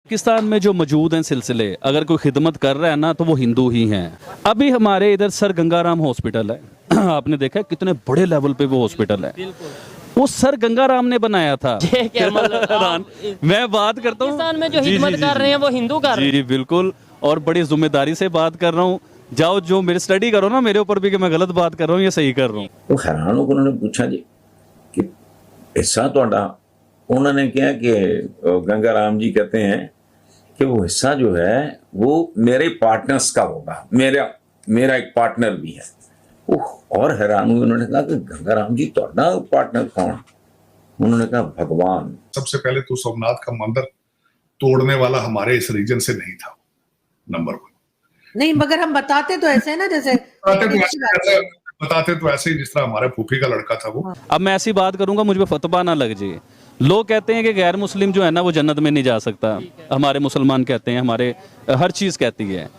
पाकिस्तान में जो मौजूद हैं सिलसिले, अगर कोई खिदमत कर रहा है ना तो वो हिंदू ही हैं। अभी हमारे इधर सर गंगाराम हॉस्पिटल है आपने देखा है कितने बड़े लेवल पे वो हॉस्पिटल है, वो सर गंगाराम ने बनाया था। क्या मतलब मैं बात करता हूँ पाकिस्तान में जो हिदमत कर रहे हैं वो हिंदू कर रहे जी बिल्कुल, और बड़ी जिम्मेदारी से बात कर रहा हूँ। जाओ जो मेरी स्टडी करो ना मेरे ऊपर भी कि मैं गलत बात कर रहा हूँ या सही कर रहा हूँ। वो हैरान होकर उन्होंने पूछा जी कि हिस्सा तो उन्होंने क्या कि गंगाराम जी कहते हैं कि वो हिस्सा जो है वो मेरे पार्टनर्स का होगा, मेरा एक पार्टनर भी है। और हैरान हुए, उन्होंने कहा कि गंगाराम जी तो पार्टनर कौन? उन्होंने कहा भगवान। सबसे पहले तो सोमनाथ का मंदिर तोड़ने वाला हमारे इस रीजन से नहीं था, नंबर 1। नहीं, मगर हम बताते तो ऐसे है ना, जैसे बताते तो ऐसे ही जिस तरह हमारे फूफी का लड़का था वो। अब मैं ऐसी बात करूंगा मुझ पे फतवा ना लग जाए। लोग कहते हैं कि गैर मुस्लिम जो है ना वो जन्नत में नहीं जा सकता, हमारे मुसलमान कहते हैं, हमारे हर चीज़ कहती है।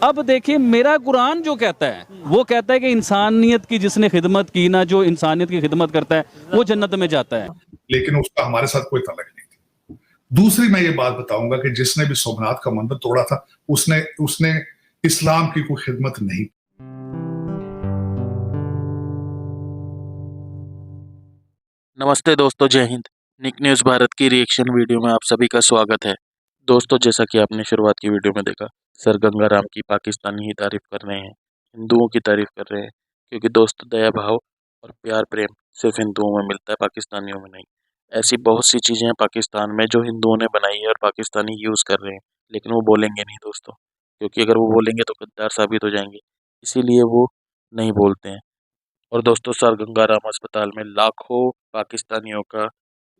अब देखिए मेरा कुरान जो कहता है वो कहता है कि इंसानियत की जिसने खिदमत की ना, जो इंसानियत की खिदमत करता है वो जन्नत में जाता है। लेकिन उसका हमारे साथ कोई तल्लुक नहीं थी। दूसरी मैं ये बात बताऊंगा कि जिसने भी सोमनाथ का मंदिर तोड़ा था उसने इस्लाम की कोई खिदमत नहीं। नमस्ते दोस्तों, जय हिंद। निक न्यूज़ भारत की रिएक्शन वीडियो में आप सभी का स्वागत है। दोस्तों, जैसा कि आपने शुरुआत की वीडियो में देखा, सर गंगाराम की पाकिस्तानी ही तारीफ कर रहे हैं, हिंदुओं की तारीफ कर रहे हैं, क्योंकि दोस्तों दया भाव और प्यार प्रेम सिर्फ हिंदुओं में मिलता है, पाकिस्तानियों में नहीं। ऐसी बहुत सी चीज़ें हैं पाकिस्तान में जो हिंदुओं ने बनाई है और पाकिस्तानी यूज़ कर रहे हैं, लेकिन वो बोलेंगे नहीं दोस्तों, क्योंकि अगर वो बोलेंगे तो गद्दार साबित हो जाएंगे, इसीलिए वो नहीं बोलते हैं। और दोस्तों, सर गंगाराम अस्पताल में लाखों पाकिस्तानियों का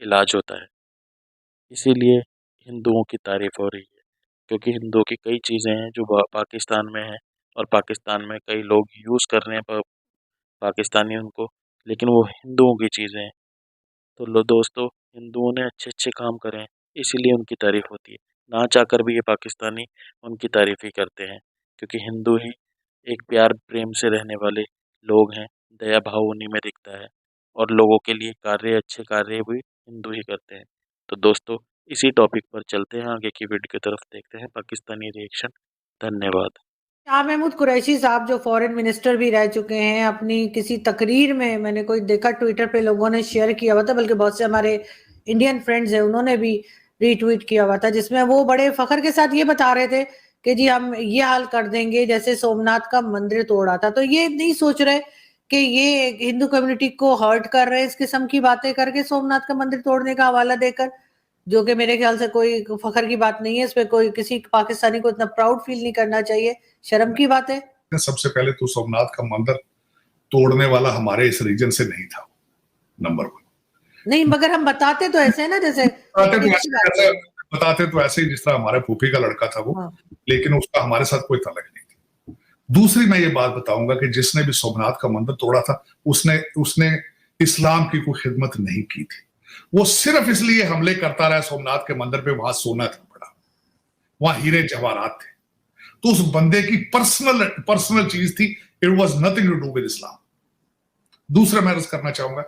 इलाज होता है, इसीलिए हिंदुओं की तारीफ हो रही है, क्योंकि हिंदुओं की कई चीज़ें हैं जो पाकिस्तान में हैं और पाकिस्तान में कई लोग यूज़ कर रहे हैं पाकिस्तानी उनको, लेकिन वो हिंदुओं की चीज़ें हैं। तो लो दोस्तों, हिंदुओं ने अच्छे अच्छे काम करे हैं, इसीलिए उनकी तारीफ होती है। ना चाहकर भी ये पाकिस्तानी उनकी तारीफ ही करते हैं, क्योंकि हिंदू ही एक प्यार प्रेम से रहने वाले लोग हैं, दया भाव उन्हीं में दिखता है, और लोगों के लिए अच्छे कार्य भी हिंदू ही करते हैं। तो दोस्तों, इसी टॉपिक पर चलते हैं आगे की वीडियो की तरफ, देखते हैं पाकिस्तानी रिएक्शन। धन्यवाद। शाह महमूद कुरैशी साहब जो फॉरेन मिनिस्टर भी रह चुके हैं, अपनी किसी तकरीर में मैंने कोई देखा ट्विटर पे लोगों ने शेयर किया हुआ था, बल्कि बहुत से हमारे इंडियन फ्रेंड्स हैं उन्होंने भी रीट्वीट किया हुआ था, जिसमें वो बड़े फखर के साथ ये बता रहे थे कि जी हम ये हाल कर देंगे जैसे सोमनाथ का मंदिर तोड़ा था। तो ये नहीं सोच रहे कि ये हिंदू कम्युनिटी को हर्ट कर रहे हैं इस किस्म की बातें करके, सोमनाथ का मंदिर तोड़ने का हवाला देकर, जो कि मेरे ख्याल से कोई फखर की बात नहीं है। इस पे कोई किसी पाकिस्तानी को इतना प्राउड फील नहीं करना चाहिए, शर्म की बात है। सबसे पहले तो सोमनाथ का मंदिर तोड़ने वाला हमारे इस रीजन से नहीं था, नंबर 1। नहीं, मगर हम बताते तो ऐसे है ना, जैसे बताते तो ऐसे ही जिस तरह हमारे फूफी का लड़का था वो। हाँ। लेकिन उसका हमारे साथ कोई तल्लुक नहीं थी। दूसरी मैं ये बात बताऊंगा कि जिसने भी सोमनाथ का मंदिर तोड़ा था उसने इस्लाम की कोई खिदमत नहीं की थी। वो सिर्फ इसलिए हमले करता रहा सोमनाथ के मंदिर पे, वहां सोना था पड़ा, वहां हीरे जवाहरात थे, तो उस बंदे की पर्सनल चीज थी। It was nothing to do with Islam. दूसरा मैं अर्ज करना चाहूंगा,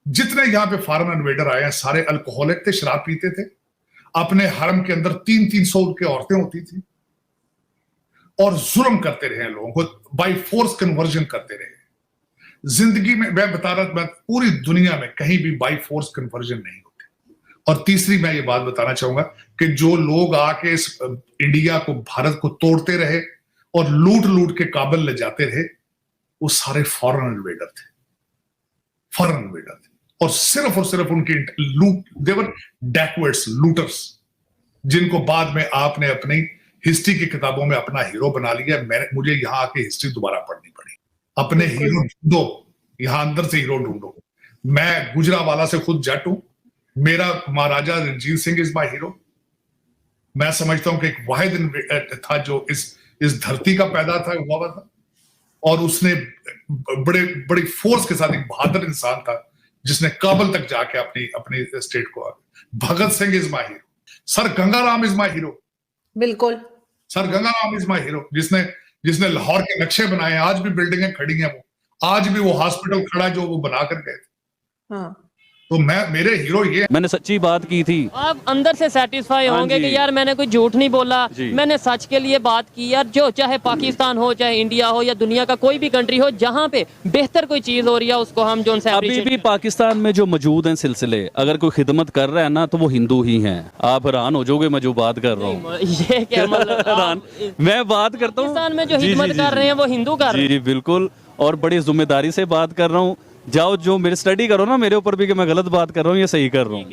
जितने यहां पे फॉरेन इन्वेडर आए हैं सारे अल्कोहलिक थे, शराब पीते थे, अपने हरम के अंदर 300 की औरतें होती थी और जुल्म करते रहे लोगों को, बाय फोर्स कन्वर्जन करते रहे। जिंदगी में मैं बता रहा था, पूरी दुनिया में कहीं भी बाय फोर्स कन्वर्जन नहीं होते। और तीसरी मैं ये बात बताना चाहूंगा कि जो लोग आके इस इंडिया को, भारत को तोड़ते रहे और लूट लूट के काबल ले जाते रहे, वो सारे फॉरेन इन्वेडर थे, और सिर्फ उनके देवर बैकवर्ड्स लूटर्स, जिनको बाद में आपने अपनी हिस्ट्री की किताबों में अपना हीरो बना लिया। मुझे यहाँ आके हिस्ट्री दोबारा पढ़नी पड़ी। अपने हीरो ढूंढो, यहाँ अंदर से हीरो ढूंढो। मैं गुजरावाला से खुद जट हूं, मेरा Maharaja Ranjit Singh is my hero. मैं समझता हूं कि एक वाहिद था जो इस धरती का पैदा हुआ था, और उसने बड़ी फोर्स के साथ, एक बहादुर इंसान था जिसने काबल तक जाके अपनी स्टेट को आगे। Bhagat Singh is my hero. Sir Gangaram is my hero. बिल्कुल, sir Gangaram is my hero, जिसने लाहौर के नक्शे बनाए, आज भी बिल्डिंगें खड़ी हैं, वो आज भी वो हॉस्पिटल खड़ा जो वो बना कर गए थे। हाँ। तो मेरे हीरो ये मैंने सच्ची बात की थी। आप अंदर से सेटिस्फाई हाँ होंगे जी। कि यार मैंने कोई झूठ नहीं बोला, जी। मैंने सच के लिए बात की यार। जो चाहे पाकिस्तान हो, चाहे इंडिया हो, या दुनिया का कोई भी कंट्री हो, जहाँ पे बेहतर कोई चीज हो रही है उसको हम जो उनसे अभी appreciate भी पाकिस्तान में जो मौजूद हैं सिलसिले, अगर कोई खिदमत कर रहा है ना तो वो हिंदू ही हैं। आप हैरान हो जाओगे मैं जो बात कर रहा हूँ। ये क्या मतलब हैरान मैं बात करता हूँ पाकिस्तान में जो जी, जी, हिदमत जी, कर जी। रहे हैं वो हिंदू कर रहे जी हैं। जी बिल्कुल, और बड़ी जिम्मेदारी से बात कर रहा हूँ। जाओ जो मेरी स्टडी करो ना मेरे ऊपर भी कि मैं गलत बात कर रहा हूँ या सही कर रहा हूँ।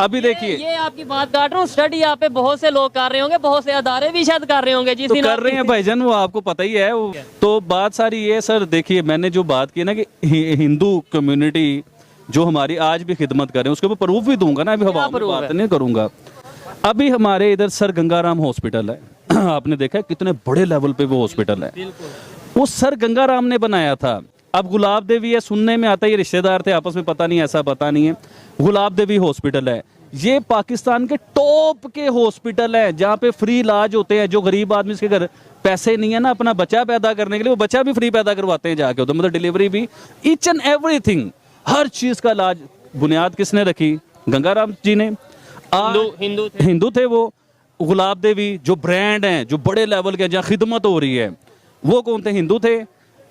अभी देखिए ये आपकी बात काट रहा हूँ, स्टडी यहाँ पे बहुत से लोग कर रहे होंगे, बहुत से अदारे भी शायद कर रहे होंगे जिस तो दिन कर आप- रहे हैं भाईजान, वो आपको पता ही है वो। तो बात सारी ये सर, देखिए मैंने जो बात की ना कि हिंदू कम्युनिटी जो हमारी आज भी खिदमत कर रहे हैं उसके ऊपर प्रूफ भी दूंगा ना, अभी हवा में proof बात है? नहीं करूंगा। अभी हमारे इधर सर गंगाराम हॉस्पिटल है आपने देखा है कितने बड़े लेवल पे वो हॉस्पिटल है, वो सर गंगाराम ने बनाया था। अब गुलाब देवी है, सुनने में आता है ये रिश्तेदार थे आपस में, पता नहीं ऐसा पता नहीं है। गुलाब देवी हॉस्पिटल है, ये पाकिस्तान के टॉप के हॉस्पिटल है जहाँ पे फ्री इलाज होते हैं। जो गरीब आदमी इसके घर पैसे नहीं है ना अपना बच्चा पैदा करने के लिए, वो बच्चा भी फ्री पैदा करवाते हैं जाके, तो मतलब डिलीवरी भी, ईच एंड एवरीथिंग, हर चीज का इलाज। बुनियाद किसने रखी? गंगाराम जी ने। हिंदू थे। हिंदू थे वो। गुलाब देवी जो ब्रांड हैं, जो बड़े लेवल के जहाँ खिदमत हो रही है, वो कौन थे? हिंदू थे।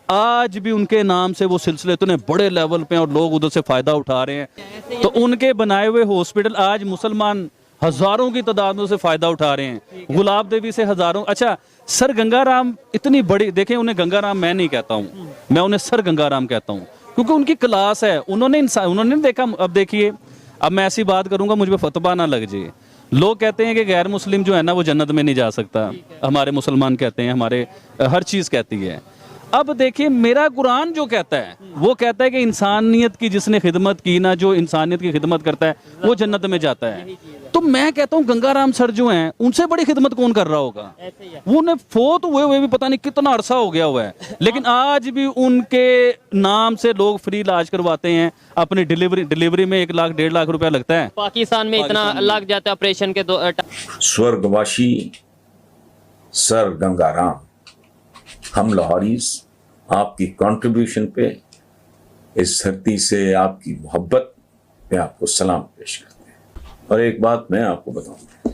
आज भी उनके नाम से वो सिलसिले इतने बड़े लेवल पे और लोग उधर से फायदा उठा रहे हैं। तो उनके बनाए हुए हॉस्पिटल आज मुसलमान हजारों की तादाद में उसे फायदा उठा रहे हैं। गुलाब देवी से हजारों। अच्छा, सर गंगाराम इतनी बड़ी, देखें उन्हें गंगाराम मैं नहीं कहता हूँ, मैं उन्हें सर गंगाराम कहता हूँ क्योंकि उनकी क्लास है। उन्होंने देखा। अब देखिए, अब मैं ऐसी बात करूंगा मुझ पे फतवा ना लग जाए। लोग कहते हैं कि गैर मुस्लिम जो है ना वो जन्नत में नहीं जा सकता, हमारे मुसलमान कहते हैं, हमारे हर चीज कहती है। अब देखिए मेरा कुरान जो कहता है वो कहता है कि इंसानियत की जिसने खिदमत की ना, जो इंसानियत की खिदमत करता है वो जन्नत में जाता है। तो मैं कहता हूँ गंगाराम सर जो हैं उनसे बड़ी खिदमत कौन कर रहा होगा? वो उन्हें फोत हुए भी पता नहीं कितना अरसा हो गया हुआ है, लेकिन आज भी उनके नाम से लोग फ्री इलाज करवाते हैं। अपनी डिलीवरी में 1 लाख 1.5 लाख रुपया लगता है। पाकिस्तान में इतना लग जाता है ऑपरेशन के स्वर्गवासी सर गंगाराम, हम लाहौरीज आपकी कंट्रीब्यूशन पे, इस धरती से आपकी मोहब्बत पे आपको सलाम पेश करते हैं। और एक बात मैं आपको बताऊं,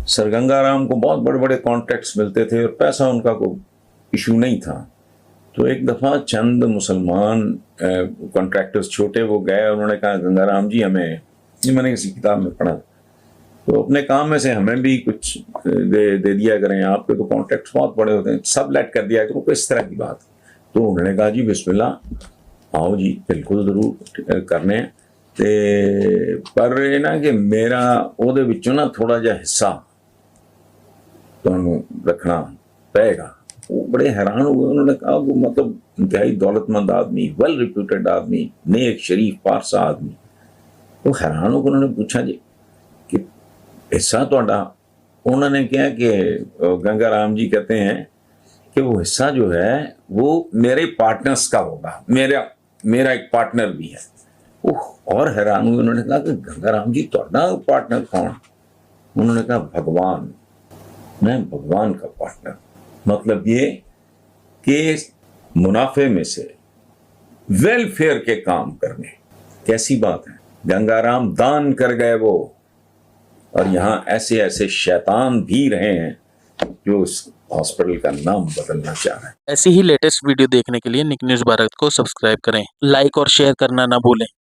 सर गंगाराम को बहुत बड़े बड़े कॉन्ट्रैक्ट्स मिलते थे और पैसा उनका कोई इशू नहीं था। तो एक दफ़ा चंद मुसलमान कॉन्ट्रैक्टर्स छोटे वो गए, उन्होंने कहा गंगाराम जी हमें, ये मैंने किसी किताब में पढ़ा, तो अपने काम में से हमें भी कुछ दे दिया करें, आपके तो कॉन्ट्रैक्ट्स बहुत बड़े होते हैं, सब लेट कर दिया करो, इस तरह की बात। तो उन्होंने कहा जी बिस्मिल्लाह, आओ जी बिल्कुल ज़रूर करने। ते पर ये ना कि मेरा ਉਹਦੇ ਵਿੱਚੋਂ ना थोड़ा ਜਿਹਾ हिस्सा ਤੁਹਾਨੂੰ रखना पएगा। वो बड़े हैरान हुए, उन्होंने कहा वो मतलब इंतहाई दौलतमंद आदमी, वेल रिप्यूटेड आदमी, नेक शरीफ पारसा आदमी। तो हैरान होकर उन्होंने पूछा जी कि हिस्सा ਤੁਹਾਡਾ? उन्होंने कहा कि गंगाराम जी कहते हैं कि वो हिस्सा जो है वो मेरे पार्टनर्स का होगा, मेरा एक पार्टनर भी है। और हैरान हुए, उन्होंने कहा कि गंगाराम जी ਤੁਹਾਡਾ पार्टनर कौन? उन्होंने कहा भगवान, मैं भगवान का पार्टनर। मतलब ये कि मुनाफे में से वेलफेयर के काम करने, कैसी बात है। गंगाराम दान कर गए वो, और यहाँ ऐसे ऐसे शैतान भी रहे हैं जो इस हॉस्पिटल का नाम बदलना चाह रहे हैं। ऐसी ही लेटेस्ट वीडियो देखने के लिए निक न्यूज़ भारत को सब्सक्राइब करें, लाइक और शेयर करना ना भूलें।